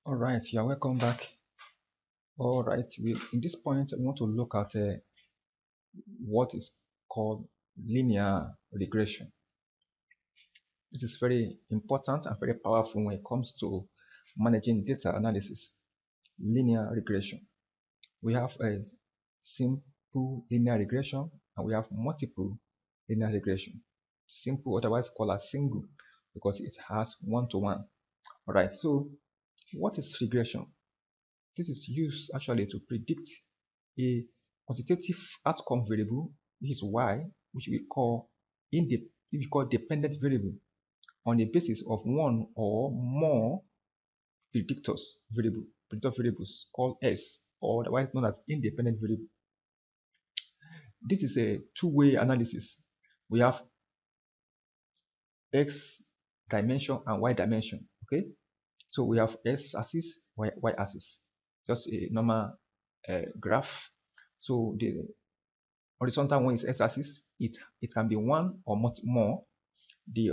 All right, you're welcome back. All right, in this point, I want to look at what is called linear regression. This is very important and very powerful when it comes to managing data analysis. Linear regression. We have a simple linear regression and we have multiple linear regression. Simple, otherwise called as single, because it has one-to-one. All right, so what is regression? This is used actually to predict a quantitative outcome variable, which is y, which we call dependent variable, on the basis of one or more predictor variables called S, or otherwise known as independent variable. This is a two-way analysis. We have X dimension and Y dimension. Okay, so we have X axis, Y axis, just a normal graph. So the horizontal one is X axis. It can be one or more. The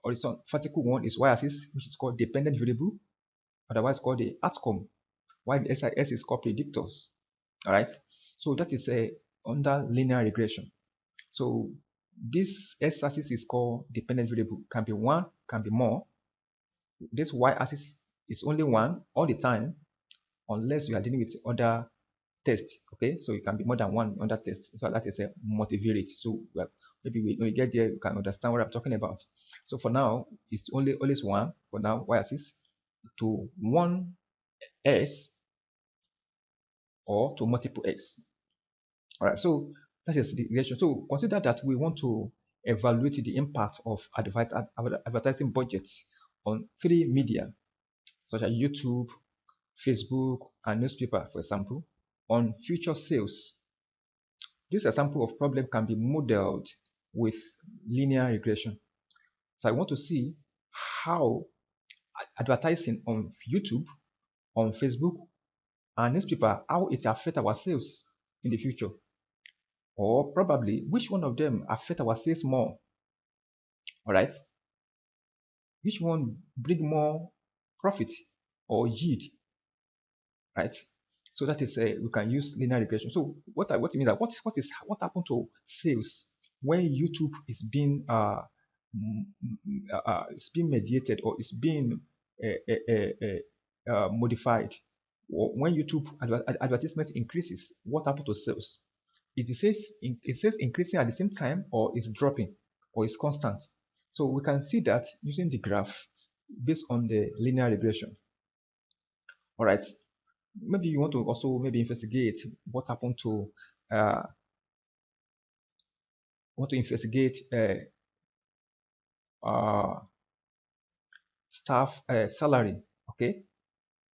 horizontal vertical one is Y axis, which is called dependent variable, otherwise called the outcome, while the S is called predictors. All right. So that is a under linear regression. So this x-axis is called dependent variable. Can be one, can be more. This y-axis is only one all the time, unless you are dealing with other tests. Okay, so it can be more than one under test. So that is a multivariate. So maybe when we get there, you can understand what I'm talking about. So for now, it's only always one. For now, y-axis to one s or to multiple x. All right, so that is the relation. So consider that we want to evaluate the impact of advertising budgets on three media, such as YouTube, Facebook, and newspaper, for example, on future sales. This example of problem can be modeled with linear regression. So I want to see how advertising on YouTube, on Facebook, and newspaper, how it affects our sales in the future. Or probably which one of them affect our sales more. All right, which one bring more profit or yield, right? So that is we can use linear regression. So what it means that what happened to sales when YouTube is being it's being mediated or it's being modified. Or when YouTube advertisement increases, what happened to sales? It says increasing at the same time, or it's dropping, or it's constant. So we can see that using the graph based on the linear regression. All right. Maybe you want to also maybe investigate what happened to uh, staff salary. Okay,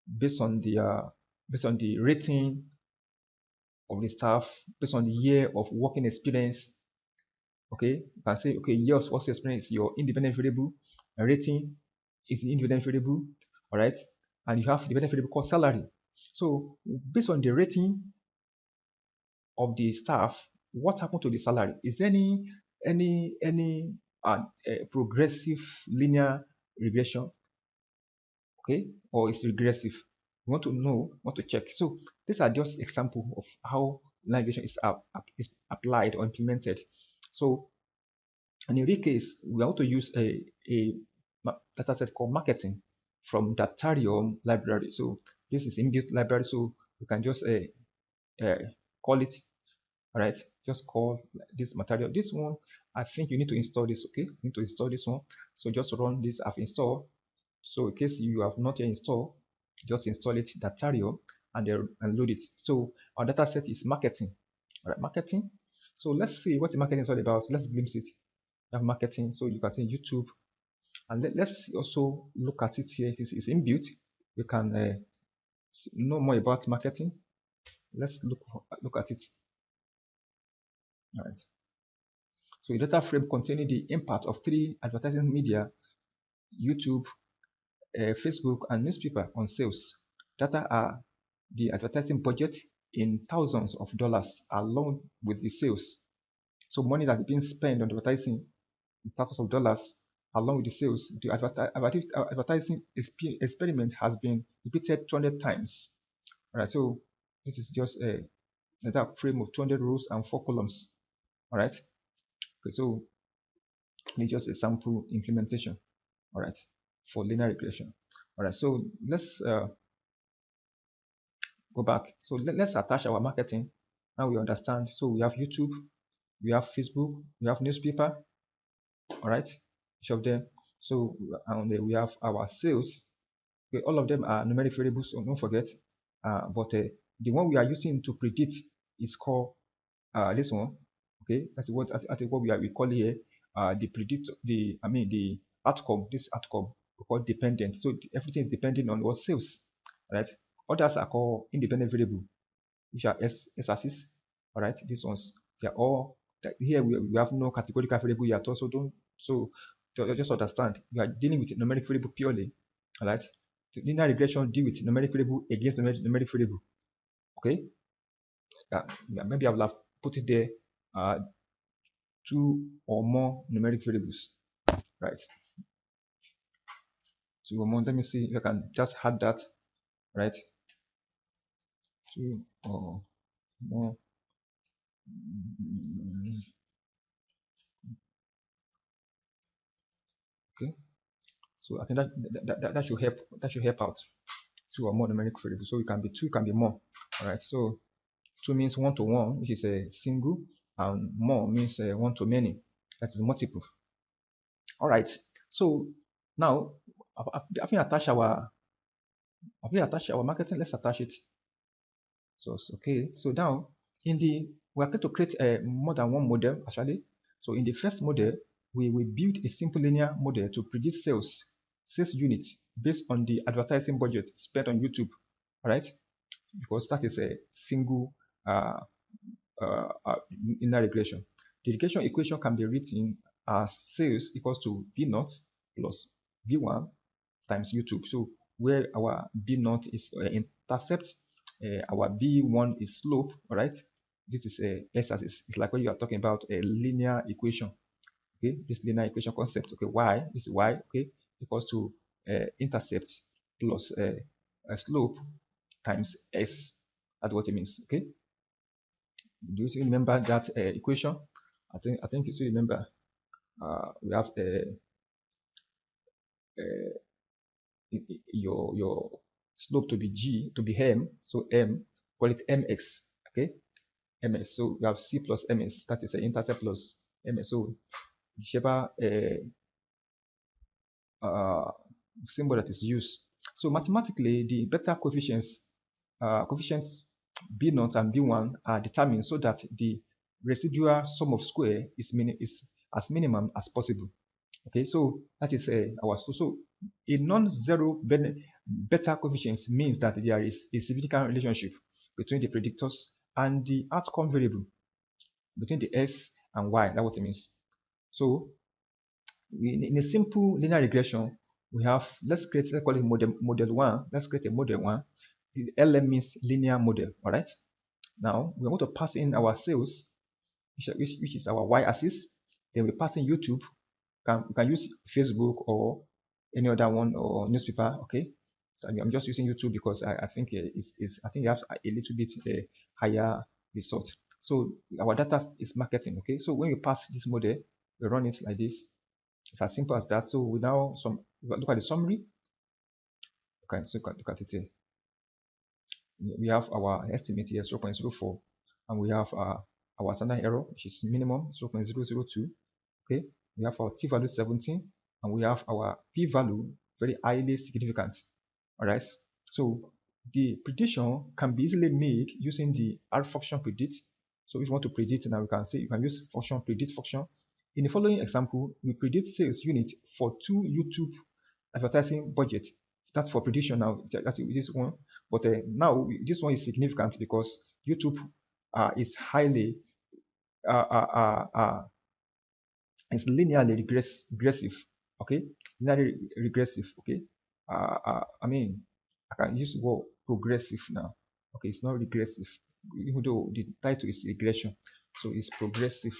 based on the rating of the staff, based on the year of working experience. Okay, you can say, okay, year of work experience is your independent variable, and rating is the independent variable. All right, and you have the independent variable called salary. So based on the rating of the staff, what happened to the salary? Is there any progressive linear regression? Okay, or is regressive? We want to know, want to check. So these are just examples of how regression is applied or implemented. So and in this case, we want to use a data set called marketing from Datarium library. So this is inbuilt library, so you can just call it. All right, just call this material. This one, I think you need to install this. Okay, you need to install this one. So just run this. I've installed. So in case you have not yet installed, just install it, Datarium, and load it. So our data set is marketing. All right, marketing. So let's see what the marketing is all about. Let's glimpse it. You have marketing, so you can see YouTube, and let's also look at it here. This is inbuilt. You can know more about marketing. Let's look at it. All right. So a data frame containing the impact of three advertising media: YouTube, Facebook, and newspaper on sales. Data are the advertising budget in thousands of dollars along with the sales. So money that's being spent on advertising in thousands of dollars, along with the sales. The advertising experiment has been repeated 200 times. All right, so this is just a frame of 200 rows and 4 columns. All right, okay, so it's just a sample implementation. All right, for linear regression. All right, so let's go back. So let's attach our marketing. Now we understand. So we have YouTube, we have Facebook, we have newspaper. All right, each of them. So and we have our sales. Okay, all of them are numeric variables. So don't forget. But the one we are using to predict is called this one. Okay, that's what I think what we call here the predict the the outcome. This outcome we call dependent. So everything is depending on what sales. Right. Others are called independent variable, which are s-axis. All right, these ones they are all here. We have no categorical variable yet. Also, don't so just understand we are dealing with numeric variable purely. All right, the linear regression deal with numeric variable against numeric variable. Okay, maybe I will have put it there. Two or more numeric variables, right? Two or more. Let me see if I can just add that, right? Two or more. Okay, so I think that should help. That should help out. Two or more numeric variables. So it can be two, it can be more. All right. So two means one to one, which is a single, and more means one to many. That is multiple. All right. So now, having attached our marketing, let's attach it. So it's okay. So now we are going to create a more than one model actually. So in the first model, we will build a simple linear model to predict sales units based on the advertising budget spent on YouTube. All right, because that is a single linear regression. The regression equation can be written as sales equals to B naught plus B1 times YouTube. So where our B naught is intercept, our B1 is slope. All right, this is a s-axis. It's like when you are talking about a linear equation. Okay, this linear equation concept. Okay, y is y. Okay, equals to intercept plus slope times s. That's what it means. Okay, do you still remember that equation? I think you still remember. We have your slope to be g to be m, so m, call it mx. Okay, ms. So we have c plus ms, that is an intercept plus ms. So whichever symbol that is used. So mathematically, the beta coefficients b naught and b1 are determined so that the residual sum of square is as minimum as possible. Okay, so that is our so a non-zero beta coefficients means that there is a significant relationship between the predictors and the outcome variable, between the s and y. That's what it means. So in a simple linear regression, we have, let's call it model one. Let's create a model one. The LM means linear model. All right. Now we want to pass in our sales, which is our y-axis. Then we pass in YouTube. We can use Facebook or any other one or newspaper. Okay. So I'm just using YouTube because I think I think you have a little bit higher result. So our data is marketing. Okay. So when you pass this model, we run it like this. It's as simple as that. So we now look at the summary. Okay, so look at it here. We have our estimate here 0.04, and we have our standard error, which is minimum 0.002. Okay, we have our t value 17, and we have our p value very highly significant. All right, so the prediction can be easily made using the R function predict. So if you want to predict, now we can say you can use function predict function. In the following example, we predict sales unit for 2 YouTube advertising budget. That's for prediction now. That's this one. But now this one is significant because YouTube is highly is linearly regressive. Okay, linearly regressive. Okay, I mean I can use the word progressive now. Okay, it's not regressive, even though the title is regression, so it's progressive.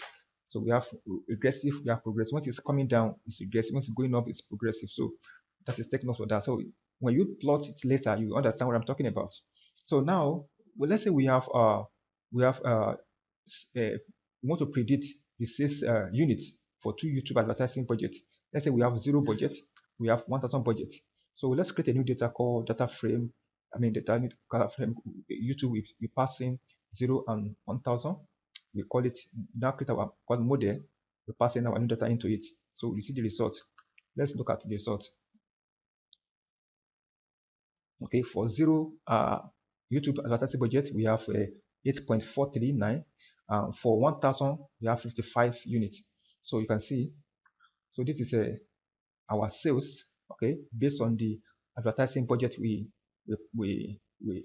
So we have regressive, we have progressive. When it's coming down, it's regressive. When it's going up, it's progressive. So that is take note of that. So when you plot it later, you understand what I'm talking about. So now, well, let's say we have we want to predict the sales units for 2 YouTube advertising budget. Let's say we have 0 budget, we have 1,000 budget. So let's create a new data called data frame. I mean, data frame. YouTube we pass in 0 and 1,000. We call it now create our model. We pass in our new data into it. So we see the result. Let's look at the result. Okay, for 0 YouTube advertising budget, we have 8.439. For 1,000, we have 55 units. So you can see, so this is our sales, okay, based on the advertising budget we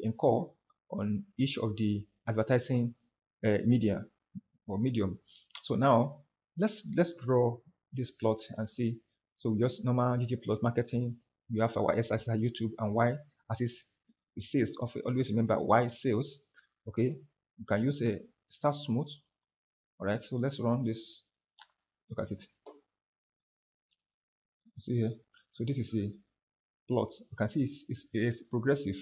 incur on each of the advertising media or medium. So now let's draw this plot and see. So just normal GG plot marketing. You have our S axis YouTube and Y axis sales. Always remember Y sales. Okay, you can use a start smooth. All right, so let's run this. Look at it. See here. So this is a plot. You can see it's progressive.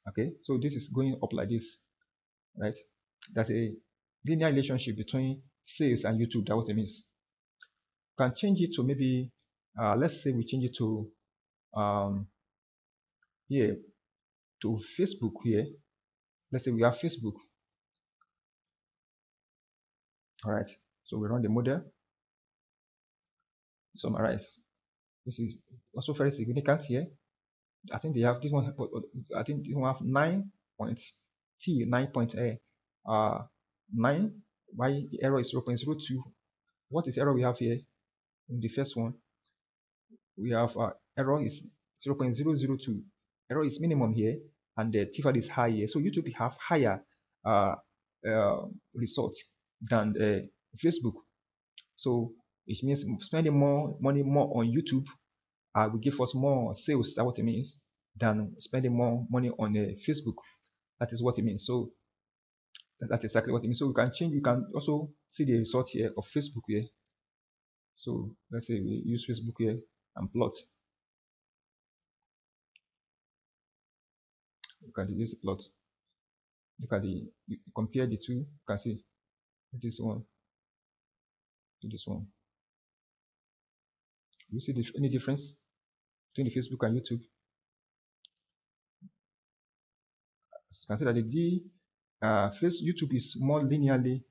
Okay, so this is going up like this, right? There's a linear relationship between sales and YouTube. That's what it means. You can change it to maybe, let's say we change it to here to Facebook here. Let's say we have Facebook. All right, so we run the model. Summarize. This is also very significant here. I think they have this one. I think they have 9 points. T 9 point A. 9. Why the error is 0.02? What is error we have here? In the first one, we have error is 0.002. Error is minimum here, and the T value is high here. So YouTube have higher result than Facebook. So it means spending more money on YouTube will give us more sales. That's what it means, than spending more money on Facebook. That is what it means. So that's exactly what it means. So we can change. You can also see the result here of Facebook here. So let's say we use Facebook here and plot. You can use the plot. Look at compare the two. You can see this one to this one. You see any difference between the Facebook and YouTube? You can see that the YouTube is more linearly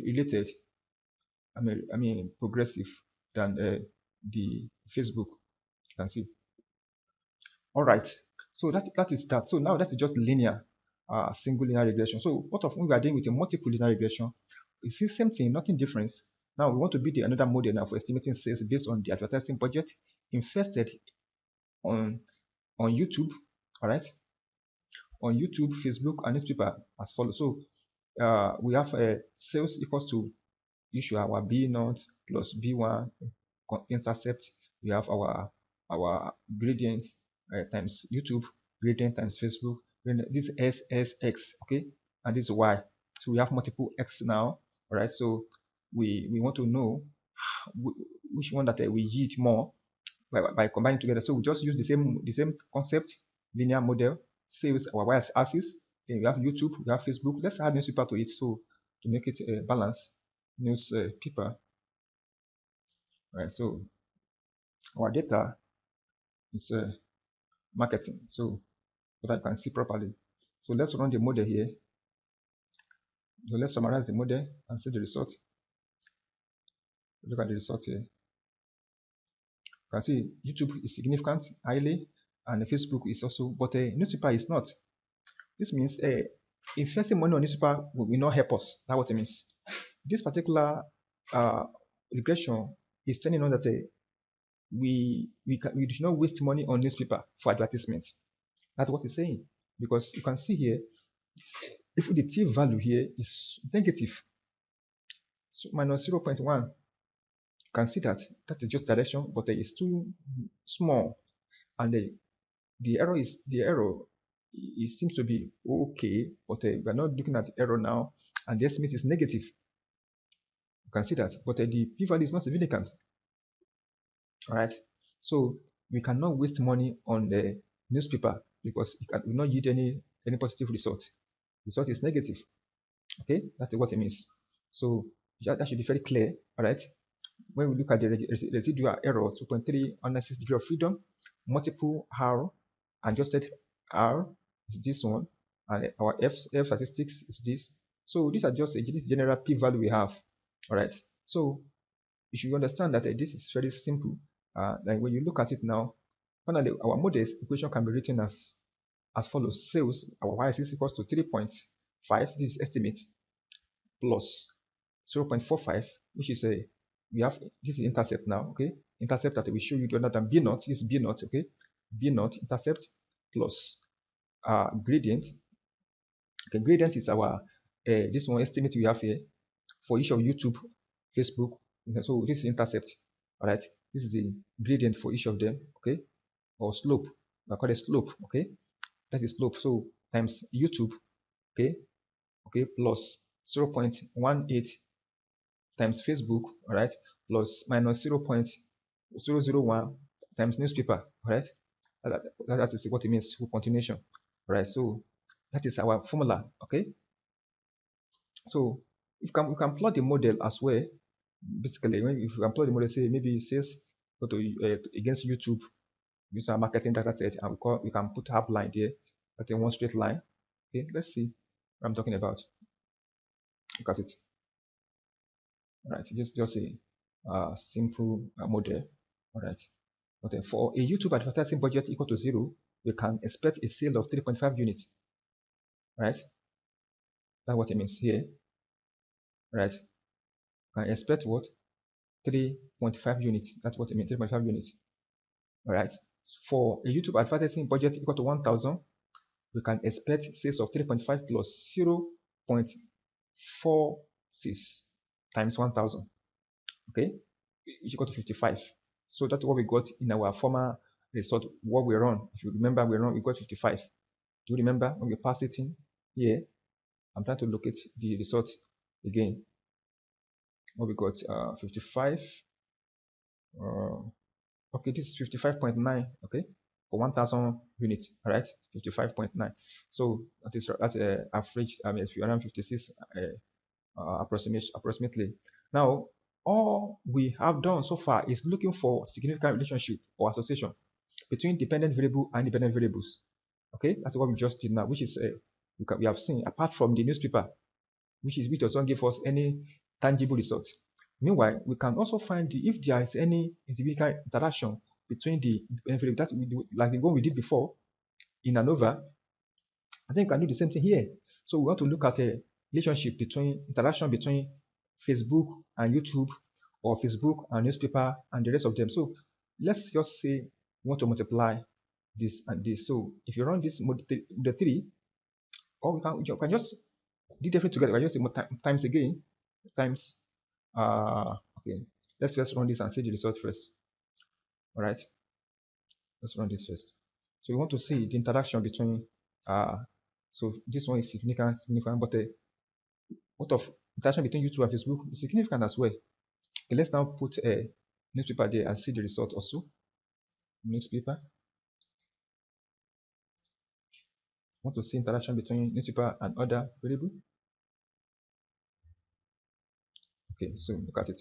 related. I mean progressive than the Facebook. You can see. All right. So that is that. So now that is just linear, single linear regression. So what of when we are dealing with a multiple linear regression? It's the same thing, nothing different. Now we want to build another model now for estimating sales based on the advertising budget invested on YouTube. All right, on YouTube, Facebook, and newspaper as follows. So we have sales equals to issue our B0 plus B1 intercept. We have our gradient times YouTube, gradient times Facebook. Then this SSX, okay, and this Y. So we have multiple X now. All right, so we want to know which one that we yield more by combining together. So we just use the same concept, linear model, sales our Y axis. Then we have YouTube, we have Facebook. Let's add newspaper to it, so to make it a balance. Newspaper. Right, so our data is marketing, so that I can see properly. So let's run the model here. So let's summarize the model and see the result. Look at the result here. You can see YouTube is significant, highly, and Facebook is also, but newspaper is not. This means investing money on newspaper will not help us. That's what it means. This particular regression is telling us that we should not waste money on newspaper for advertisements. That's what it's saying, because you can see here, if the T value here is negative, so minus 0.1, you can see that is just direction, but it's too small, and the error it seems to be okay, but we're not looking at error now, and the estimate is negative. You can see that, but the p-value is not significant. All right. So we cannot waste money on the newspaper because it will not yield any positive result. Result is negative. Okay, that's what it means. So that should be very clear. All right. When we look at the residual error, 2.3 analysis degree of freedom, multiple R, adjusted R is this one, and our F statistics is this. So these are just this general p-value we have. All right. So you should understand that this is very simple. Like when you look at it now, finally our model equation can be written as follows. Sales, our y-axis equals to 3.5. This is estimate plus 0.45, which is we have this is intercept now. Okay, intercept that we show you the other than b naught. This is b naught. Okay, b naught intercept plus gradient. Okay, gradient is our this one estimate we have here for each of YouTube, Facebook. So this is intercept. All right, this is the gradient for each of them. Okay, or slope. I call it slope. Okay, that is slope. So times YouTube. Okay, plus 0.18 times Facebook. All right, plus minus 0.001 times newspaper. All right, that is what it means for continuation. All right, so that is our formula. Okay, so we can plot the model as well. Basically, if you can plot the model, say maybe it says go to against YouTube, use our marketing data set, and we can put up line there, but in one straight line. Okay, let's see what I'm talking about. Look at it. All right, just a simple model. All right, but for a YouTube advertising budget equal to 0, we can expect a sale of 3.5 units. Right, that's what it means here. Right, can expect what? 3.5 units. That's what it means, 3.5 units. All right, for a YouTube advertising budget equal to 1,000, we can expect sales of 3.5 plus 0.46 times 1,000. Okay, is equal to 55. So that's what we got in our former result. What we run, if you remember, we got 55. Do you remember when we pass it in here? I'm trying to locate the result again. What we got 55. Okay, this is 55.9. Okay, for 1,000 units. All right, 55.9. So that's average. I mean, it's around 56 approximately. Now, all we have done so far is looking for significant relationship or association between dependent variable and independent variables. Okay, that's what we just did now, which is we have seen apart from the newspaper, which doesn't give us any tangible results. Meanwhile, we can also find if there is any significant interaction between the independent variable that we do, like the one we did before in ANOVA. I think we can do the same thing here. So we want to look at a relationship between interaction between Facebook and YouTube, or Facebook and newspaper and the rest of them. So let's just say we want to multiply this and this. So if you run this the 3, or you can just do everything together. I just say times again, times. Okay, let's first run this and see the result first. All right, let's run this first. So we want to see the interaction between so this one is significant, but what of interaction between YouTube and Facebook is significant as well. Okay, let's now put a newspaper there and see the result also. Newspaper. Want to see interaction between newspaper and other variable. Okay, so look at it.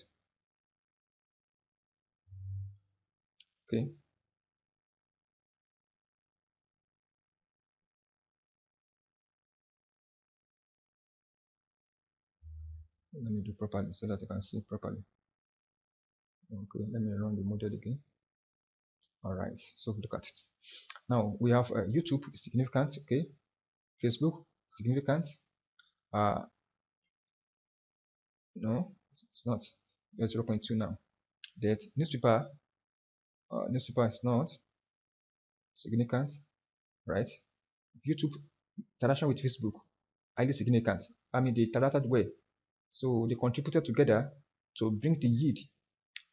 Okay. Let me do properly so that I can see properly. Okay, let me run the model again. All right, so look at it. Now we have YouTube significant. Okay, Facebook significant. No, it's not. It's 0.2 now. That newspaper is not significant, right? YouTube interaction with Facebook highly significant. I mean, they interacted well, so they contributed together to bring the yield.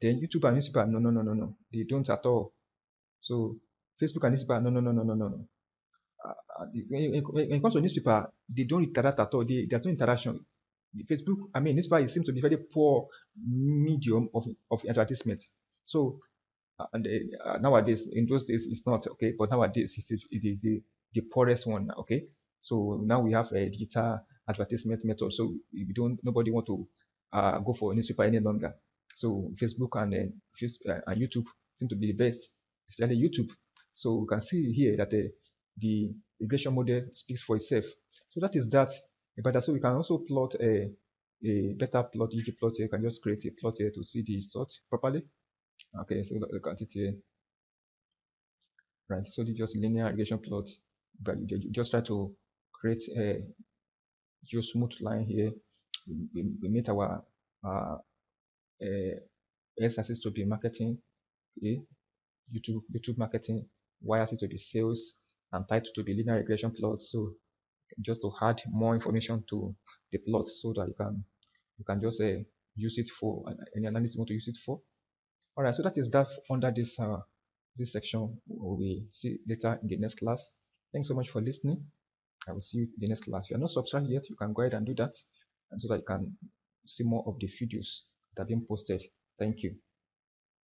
Then YouTube and newspaper, no, they don't at all. So Facebook and newspaper, no. when it comes to newspaper, they don't interact at all. There's no interaction. The Facebook, I mean, newspaper it seems to be very poor medium of advertisement. So and nowadays, in those days, it's not okay, but nowadays it is the poorest one. Okay, so now we have a digital advertisement method. So we don't nobody want to go for newspaper any longer. So Facebook and YouTube seem to be the best, especially YouTube. So we can see here that the regression model speaks for itself. So that is that. But so we can also plot a better plot, UG plot here. You can just create a plot here to see the result properly. Okay, so look at it here. Right, so this just linear regression plot, but you just try to create a just smooth line here. We meet our uh, x-axis to be marketing, okay, YouTube marketing, y-axis to be sales, and title to be linear regression plot. So just to add more information to the plot so that you can just use it for any analysis you want to use it for. All right, so that is that under this section. We will see later in the next class. Thanks so much for listening. I will see you in the next class. If you're not subscribed yet, you can go ahead and do that, and so that you can see more of the videos that are being posted. Thank you.